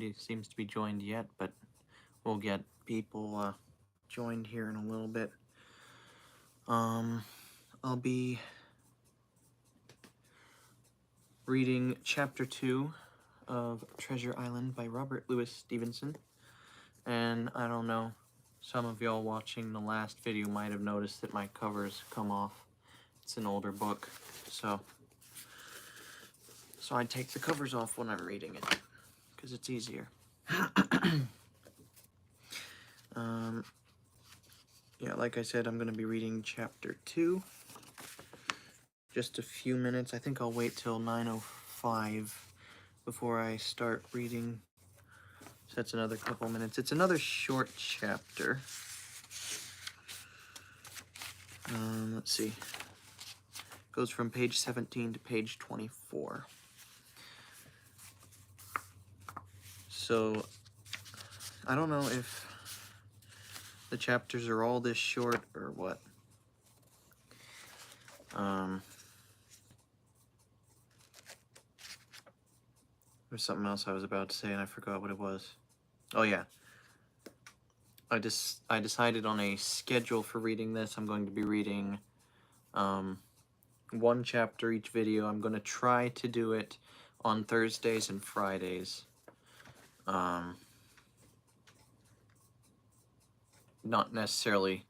Nobody seems to be joined yet, but we'll get people joined here in a little bit. I'll be reading Chapter 2 of Treasure Island by Robert Louis Stevenson. And I don't know, some of y'all watching the last video might have noticed that my covers come off. It's an older book, so I take the covers off when I'm reading it, because it's easier. Yeah, like I said, I'm going to be reading Chapter 2. Just a few minutes. I think I'll wait till 9:05 before I start reading. So that's another couple minutes. It's another short chapter. Let's see. It goes from page 17 to page 24. So, I don't know if the chapters are all this short or what. There's something else I was about to say and I forgot what it was. Oh yeah. I decided on a schedule for reading this. I'm going to be reading one chapter each video. I'm going to try to do it on Thursdays and Fridays. Not necessarily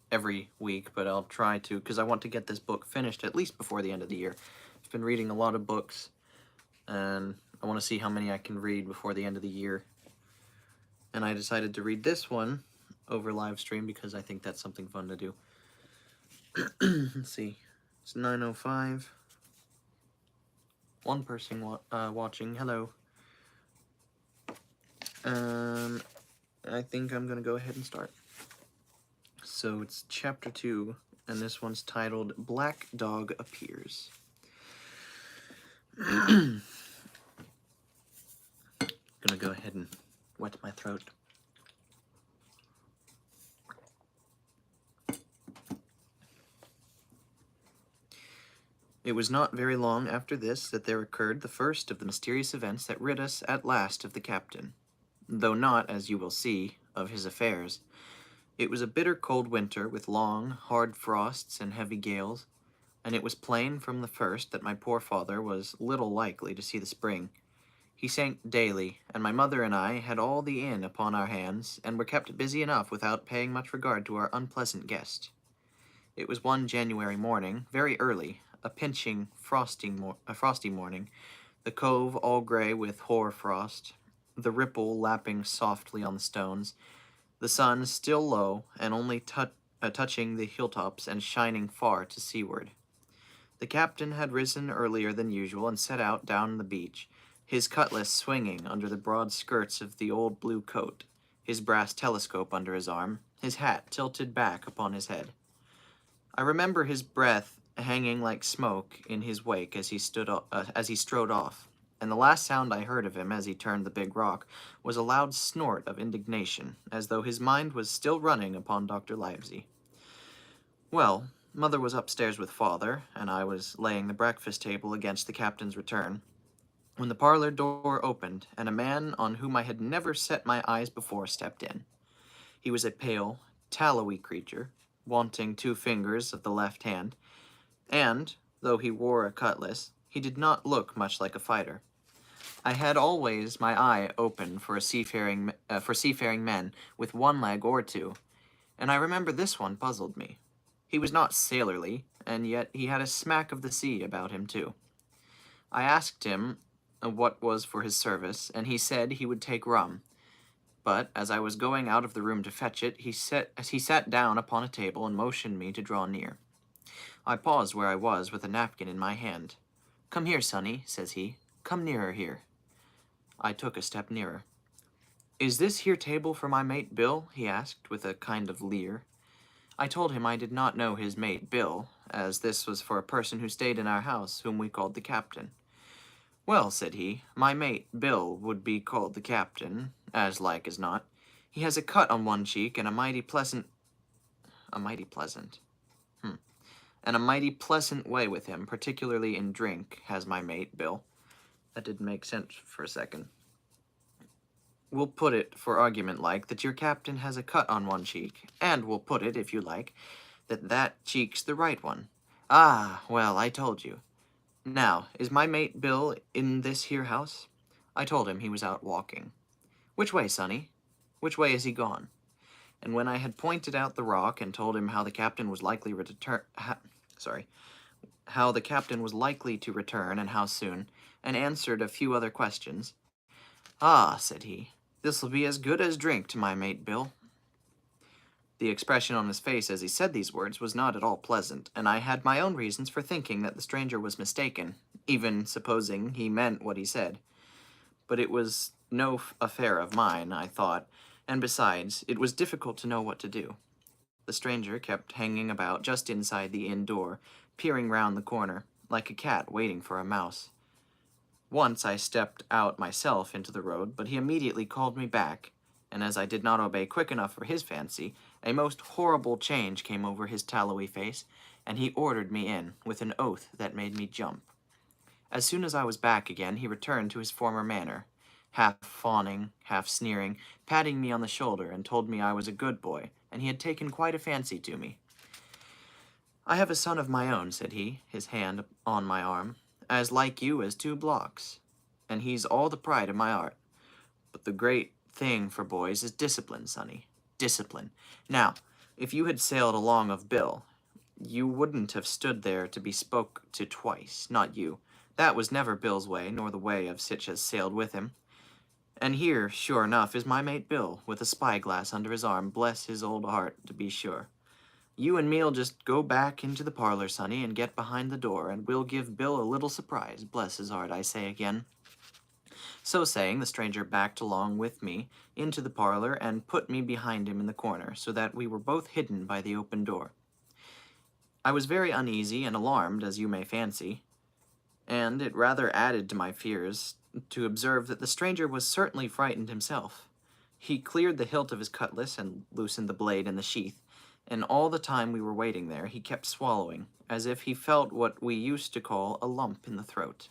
every week, but I'll try to, because I want to get this book finished at least before the end of the year. I've been reading a lot of books, and I want to see how many I can read before the end of the year. And I decided to read this one over live stream because I think that's something fun to do. Let's see. It's 9:05. One person watching. Hello. I think I'm going to go ahead and start. So it's Chapter 2, and this one's titled Black Dog Appears. I'm gonna go ahead and wet my throat. It was not very long after this that there occurred the first of the mysterious events that rid us at last of the captain, though not, as you will see, of his affairs. It was a bitter cold winter, with long, hard frosts and heavy gales, and it was plain from the first that my poor father was little likely to see the spring. He sank daily, and my mother and I had all the inn upon our hands, and were kept busy enough without paying much regard to our unpleasant guest. It was one January morning, very early, a pinching, frosty morning, the cove all grey with hoar frost, the ripple lapping softly on the stones, the sun still low, and only touching the hilltops and shining far to seaward. The captain had risen earlier than usual and set out down the beach, his cutlass swinging under the broad skirts of the old blue coat, his brass telescope under his arm, his hat tilted back upon his head. I remember his breath hanging like smoke in his wake as he strode off, and the last sound I heard of him as he turned the big rock was a loud snort of indignation, as though his mind was still running upon Dr. Livesey. Well, Mother was upstairs with Father, and I was laying the breakfast table against the captain's return, when the parlor door opened, and a man on whom I had never set my eyes before stepped in. He was a pale, tallowy creature, wanting 2 fingers of the left hand, and, though he wore a cutlass, he did not look much like a fighter. I had always my eye open for seafaring men with 1 leg or 2, and I remember this one puzzled me. He was not sailorly, and yet he had a smack of the sea about him too. I asked him what was for his service, and he said he would take rum. But as I was going out of the room to fetch it, he sat down upon a table and motioned me to draw near. I paused where I was with a napkin in my hand. "Come here, sonny," says he. "Come nearer here." I took a step nearer. "Is this here table for my mate Bill?" he asked with a kind of leer. I told him I did not know his mate Bill, as this was for a person who stayed in our house, whom we called the captain. "Well," said he, "my mate Bill would be called the captain, as like as not. He has a cut on one cheek, and a mighty pleasant way with him, particularly in drink, has my mate Bill." That didn't make sense for a second. We'll put it, for argument like, that your captain has a cut on one cheek, and we'll put it, if you like, that that cheek's the right one. Ah, well, I told you. Now, is my mate Bill in this here house? I told him he was out walking. Which way, sonny? Which way is he gone? And when I had pointed out the rock and told him how the captain was likely how the captain was likely to return and how soon, and answered a few other questions, "Ah," said he, "this'll be as good as drink to my mate Bill." The expression on his face as he said these words was not at all pleasant, and I had my own reasons for thinking that the stranger was mistaken, even supposing he meant what he said. But it was no affair of mine, I thought, and besides, it was difficult to know what to do. The stranger kept hanging about just inside the inn door, peering round the corner, like a cat waiting for a mouse. Once I stepped out myself into the road, but he immediately called me back, and as I did not obey quick enough for his fancy, a most horrible change came over his tallowy face, and he ordered me in, with an oath that made me jump. As soon as I was back again, he returned to his former manner, half fawning, half sneering, patting me on the shoulder, and told me I was a good boy, and he had taken quite a fancy to me. "I have a son of my own," said he, his hand on my arm, "as like you as 2 blocks, and he's all the pride of my art. But the great thing for boys is discipline, sonny. Discipline. Now, if you had sailed along of Bill, you wouldn't have stood there to be spoke to twice, not you. That was never Bill's way, nor the way of sich as sailed with him. And here, sure enough, is my mate Bill, with a spyglass under his arm, bless his old heart, to be sure. You and me'll just go back into the parlor, sonny, and get behind the door, and we'll give Bill a little surprise, bless his heart, I say again." So saying, the stranger backed along with me into the parlor and put me behind him in the corner, so that we were both hidden by the open door. I was very uneasy and alarmed, as you may fancy, and it rather added to my fears to observe that the stranger was certainly frightened himself. He cleared the hilt of his cutlass and loosened the blade in the sheath, and all the time we were waiting there he kept swallowing, as if he felt what we used to call a lump in the throat.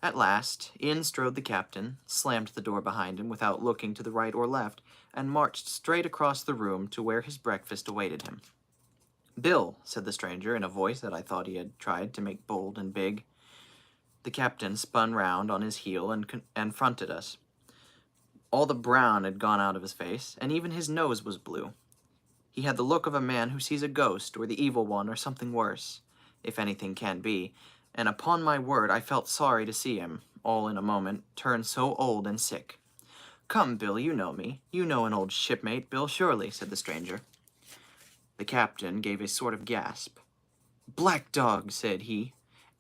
At last, in strode the captain, slammed the door behind him without looking to the right or left, and marched straight across the room to where his breakfast awaited him. "Bill," said the stranger in a voice that I thought he had tried to make bold and big. The captain spun round on his heel and fronted us. All the brown had gone out of his face, and even his nose was blue. He had the look of a man who sees a ghost, or the evil one, or something worse, if anything can be, and upon my word I felt sorry to see him, all in a moment, turn so old and sick. "Come, Bill, you know me. You know an old shipmate, Bill, surely," said the stranger. The captain gave a sort of gasp. "Black Dog," said he.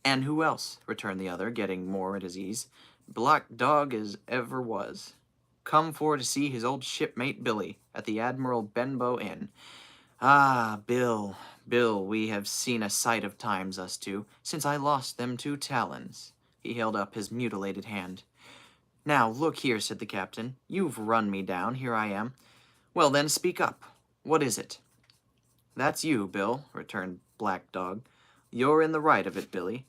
"And who else?" returned the other, getting more at his ease. "Black Dog as ever was. Come for to see his old shipmate Billy, at the Admiral Benbow Inn. Ah, Bill, Bill, we have seen a sight of times, us two, since I lost them 2 talons." He held up his mutilated hand. "Now, look here," said the captain. "You've run me down, here I am. Well then, speak up. What is it?" "That's you, Bill," returned Black Dog. "You're in the right of it, Billy.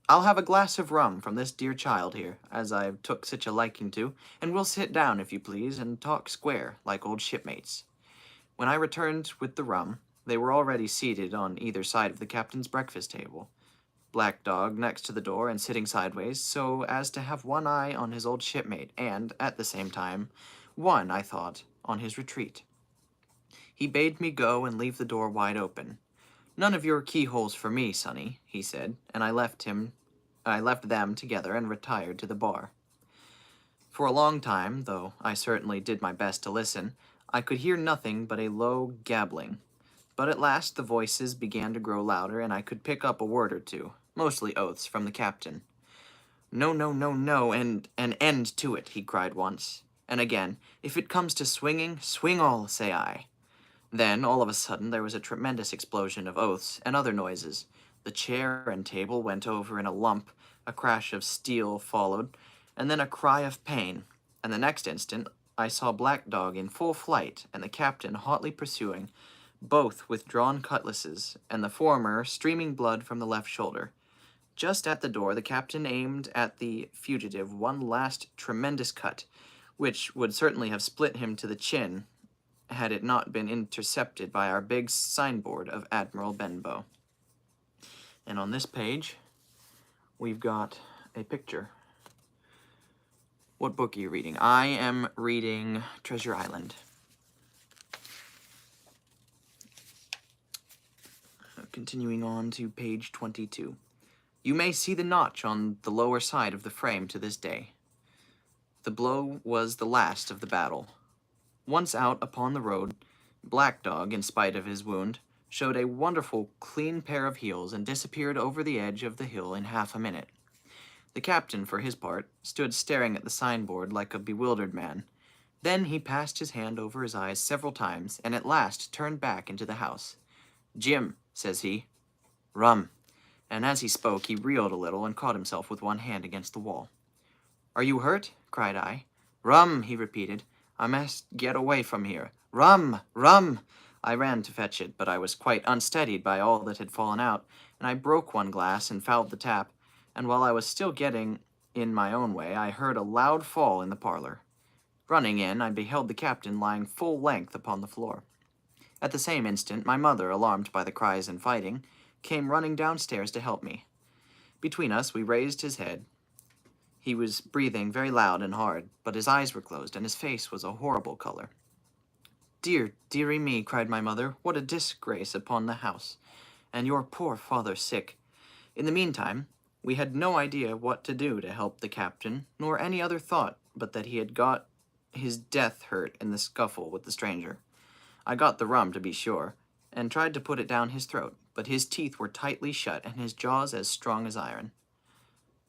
I'll have a glass of rum from this dear child here, as I've took such a liking to, and we'll sit down, if you please, and talk square, like old shipmates." When I returned with the rum, they were already seated on either side of the captain's breakfast table. Black Dog next to the door and sitting sideways, so as to have one eye on his old shipmate, and, at the same time, one, I thought, on his retreat. He bade me go and leave the door wide open. "None of your keyholes for me, sonny," he said, and I left them together and retired to the bar. For a long time, though I certainly did my best to listen, I could hear nothing but a low gabbling. But at last the voices began to grow louder, and I could pick up a word or two, mostly oaths, from the captain. "No, no, no, no, and an end to it," he cried once. And again, "If it comes to swinging, swing all, say I." Then, all of a sudden, there was a tremendous explosion of oaths and other noises. The chair and table went over in a lump, a crash of steel followed, and then a cry of pain, and the next instant I saw Black Dog in full flight, and the captain hotly pursuing, both with drawn cutlasses, and the former streaming blood from the left shoulder. Just at the door, the captain aimed at the fugitive one last tremendous cut, which would certainly have split him to the chin had it not been intercepted by our big signboard of Admiral Benbow. And on this page, we've got a picture. What book are you reading? I am reading Treasure Island. Continuing on to page 22. You may see the notch on the lower side of the frame to this day. The blow was the last of the battle. Once out upon the road, Black Dog, in spite of his wound, showed a wonderful clean pair of heels and disappeared over the edge of the hill in half a minute. The captain, for his part, stood staring at the signboard like a bewildered man. Then he passed his hand over his eyes several times, and at last turned back into the house. "Jim," says he. "Rum." And as he spoke, he reeled a little and caught himself with one hand against the wall. "Are you hurt?" cried I. "Rum," he repeated. "I must get away from here. Rum! Rum!" I ran to fetch it, but I was quite unsteadied by all that had fallen out, and I broke one glass and fouled the tap, and while I was still getting in my own way, I heard a loud fall in the parlor. Running in, I beheld the captain lying full length upon the floor. At the same instant, my mother, alarmed by the cries and fighting, came running downstairs to help me. Between us, we raised his head. He was breathing very loud and hard, but his eyes were closed, and his face was a horrible color. "Dear, dearie me," cried my mother, "what a disgrace upon the house! And your poor father sick." In the meantime, we had no idea what to do to help the captain, nor any other thought but that he had got his death hurt in the scuffle with the stranger. I got the rum, to be sure, and tried to put it down his throat, but his teeth were tightly shut and his jaws as strong as iron.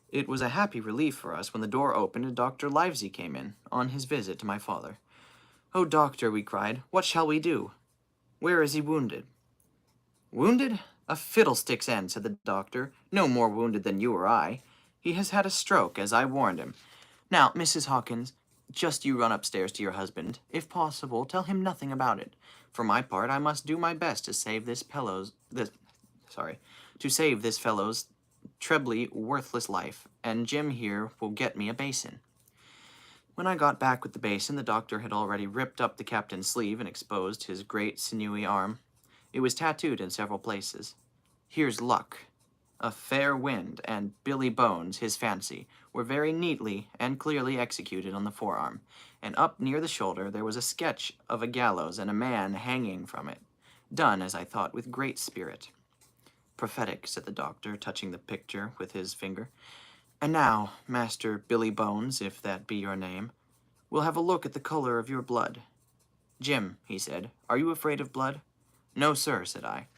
It was a happy relief for us when the door opened and Dr. Livesey came in, on his visit to my father. "Oh, doctor," we cried, "what shall we do? Where is he wounded?" "Wounded? A fiddlestick's end," said the doctor. "No more wounded than you or I. He has had a stroke, as I warned him. Now, Mrs. Hawkins, just you run upstairs to your husband. If possible, tell him nothing about it. For my part, I must do my best to save this fellow's trebly worthless life, and Jim here will get me a basin." When I got back with the basin, the doctor had already ripped up the captain's sleeve and exposed his great sinewy arm. It was tattooed in several places. "Here's luck." A fair wind and Billy Bones, his fancy, were very neatly and clearly executed on the forearm, and up near the shoulder there was a sketch of a gallows and a man hanging from it, done, as I thought, with great spirit. "Prophetic," said the doctor, touching the picture with his finger. "And now, Master Billy Bones, if that be your name, we'll have a look at the color of your blood." "Jim," he said, "are you afraid of blood?" "No, sir," said I.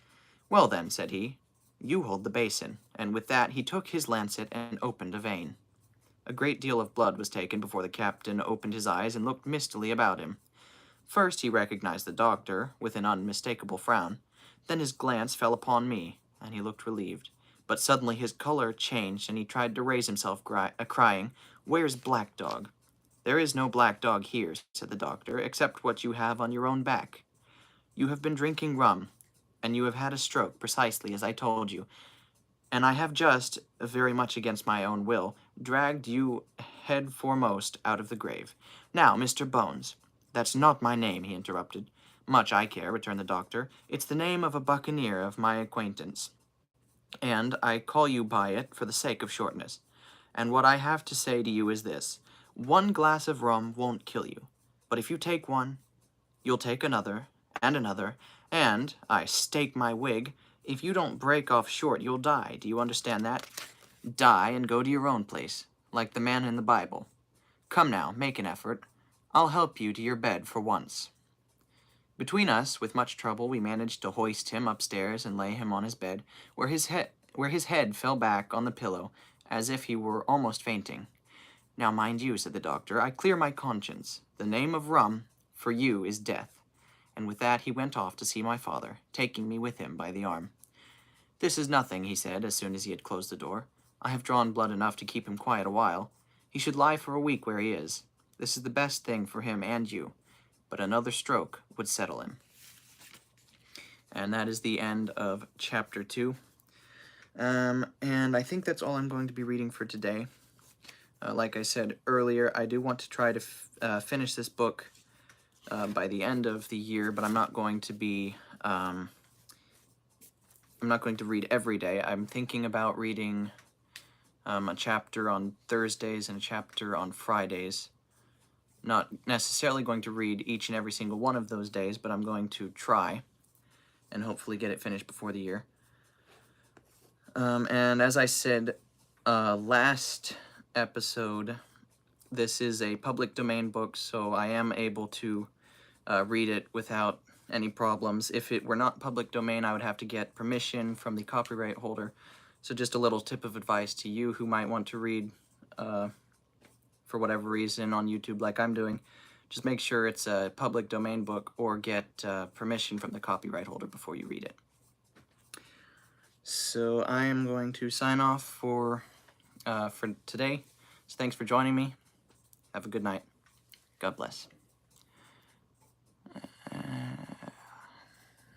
"Well then," said he, "you hold the basin," and with that he took his lancet and opened a vein. A great deal of blood was taken before the captain opened his eyes and looked mistily about him. First he recognized the doctor, with an unmistakable frown. Then his glance fell upon me, and he looked relieved. But suddenly his color changed, and he tried to raise himself, crying, "Where's Black Dog?" "There is no Black Dog here," said the doctor, "except what you have on your own back. You have been drinking rum, and you have had a stroke, precisely as I told you, and I have just, very much against my own will, dragged you head foremost out of the grave. Now, Mr. Bones—" "That's not my name," he interrupted. "Much I care," returned the doctor. "It's the name of a buccaneer of my acquaintance, and I call you by it for the sake of shortness. And what I have to say to you is this. One glass of rum won't kill you, but if you take one, you'll take another, and, I stake my wig, if you don't break off short, you'll die. Do you understand that? Die and go to your own place, like the man in the Bible. Come now, make an effort. I'll help you to your bed for once." Between us, with much trouble, we managed to hoist him upstairs and lay him on his bed, where his head fell back on the pillow, as if he were almost fainting. "Now, mind you," said the doctor, "I clear my conscience. The name of rum, for you, is death." And with that he went off to see my father, taking me with him by the arm. "This is nothing," he said, as soon as he had closed the door. "I have drawn blood enough to keep him quiet a while. He should lie for a week where he is. This is the best thing for him and you, but another stroke would settle him." And that is the end of chapter 2. And I think that's all I'm going to be reading for today. Like I said earlier, I do want to try to finish this book by the end of the year, but I'm not going to be, I'm not going to read every day. I'm thinking about reading a chapter on Thursdays and a chapter on Fridays. Not necessarily going to read each and every single one of those days, but I'm going to try and hopefully get it finished before the year. And as I said last episode, this is a public domain book, so I am able to read it without any problems. If it were not public domain, I would have to get permission from the copyright holder. So just a little tip of advice to you who might want to read for whatever reason on YouTube like I'm doing. Just make sure it's a public domain book or get permission from the copyright holder before you read it. So I am going to sign off for today. So thanks for joining me. Have a good night. God bless.